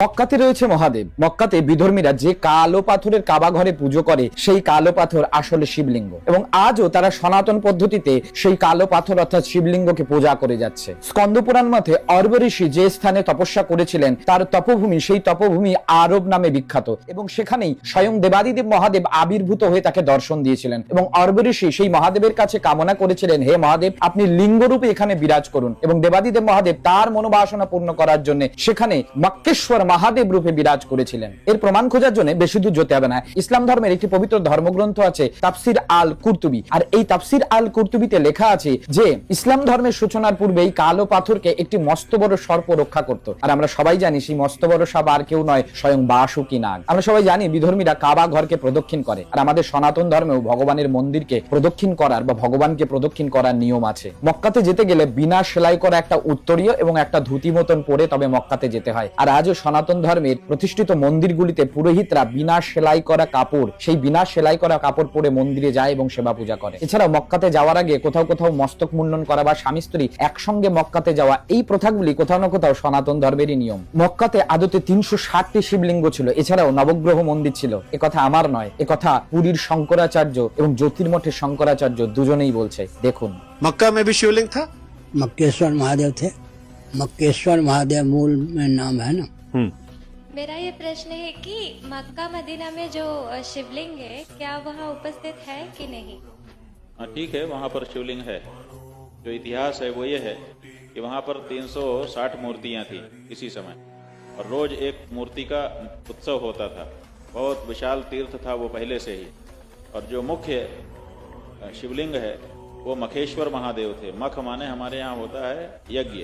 মক্কাতে রয়েছে মহাদেব। মক্কাতে বিধর্মীরা যে কালো পাথরের কাবা ঘরে পুজো করে সেই কালো পাথর আসলে শিবলিঙ্গ, এবং আজও তারা সনাতন পদ্ধতিতে সেই কালো পাথর অর্থাৎ শিবলিঙ্গকে পূজা করে যাচ্ছে। স্কন্দ পুরাণ মতে অর্ব ঋষি যে স্থানে তপস্যা করেছিলেন তার তপভূমি, সেই তপভূমি আরব নামে বিখ্যাত, এবং সেখানেই স্বয়ং দেবাদিদেব মহাদেব আবির্ভূত হয়ে তাকে দর্শন দিয়েছিলেন। এবং অর্ব ঋষি সেই মহাদেবের কাছে কামনা করেছিলেন, হে মহাদেব, আপনি লিঙ্গরূপে এখানে বিরাজ করুন। এবং দেবাদিদেব মহাদেব তার মনোবাসনা পূর্ণ করার জন্য সেখানে মক্কেশ্বর মহাদেব রূপে বিরাজ করেছিলেন। এর প্রমাণ খোঁজার জন্য বেশি দূর যেতে হবে না। ইসলাম ধর্মের একটি পবিত্র ধর্মগ্রন্থ আছে তাফসির আল কুরতুবী, আর এই তাফসির আল কুরতুবীতে লেখা আছে যে ইসলাম ধর্মের সূচনার পূর্বে এই কালো পাথরকে একটি মস্ত বড় সর্প রক্ষা করত। আর আমরা সবাই জানি সেই মস্ত বড় সাপ আর কেউ নয়, স্বয়ং বাসুকী নাগ। আমরা সবাই জানি বিধর্মীরা কাবা ঘরকে প্রদক্ষিণ করে, আর আমাদের সনাতন ধর্মেও ভগবানের মন্দিরকে প্রদক্ষিণ করার বা ভগবানকে প্রদক্ষিণ করার নিয়ম আছে। মক্কাতে যেতে গেলে বিনা সেলাই করা একটা উত্তরীয় এবং একটা ধুতি মতন পরে তবে মক্কাতে যেতে হয়। আর আজও সনাতন ধর্মের প্রতিষ্ঠিত মন্দিরগুলিতে পুরোহিতরা বিনা সেলাই করা কাপড়, সেই বিনা সেলাই করা কাপড় পরে মন্দিরে যায় এবং সেবা পূজা করে। এছাড়াও মক্কাতে যাওয়ার আগে কোথাও কোথাও মস্তক মুন্ডন করা বা স্বামী স্ত্রী একসঙ্গে মক্কাতে যাওয়া, এই প্রথাগুলি কোথাও না কোথাও সনাতন ধর্মেরই নিয়ম। মক্কাতে আদতে 360টি শিবলিঙ্গ ছিল, এছাড়াও নবগ্রহ মন্দির ছিল। একথা আমার নয়, একথা পুরীর শঙ্করাচার্য এবং জ্যোতির্মঠের শঙ্করাচার্য দুজনেই বলছে। দেখুন, मक्का में भी शिवलिंग था। मक्केश्वर महादेव थे। मक्केश्वर महादेव मूल में नाम है ना। मेरा ये प्रश्न है कि मक्का मदीना में जो शिवलिंग है क्या वहाँ उपस्थित है कि नहीं? हाँ, ठीक है, वहाँ पर शिवलिंग है। जो इतिहास है वो ये है कि वहाँ पर 360 मूर्तियाँ थी इसी समय, और रोज एक मूर्ति का उत्सव होता था। बहुत विशाल तीर्थ था वो पहले से ही। और जो मुख्य शिवलिंग है वो मखेश्वर महादेव थे। मख माने हमारे यहाँ होता है यज्ञ,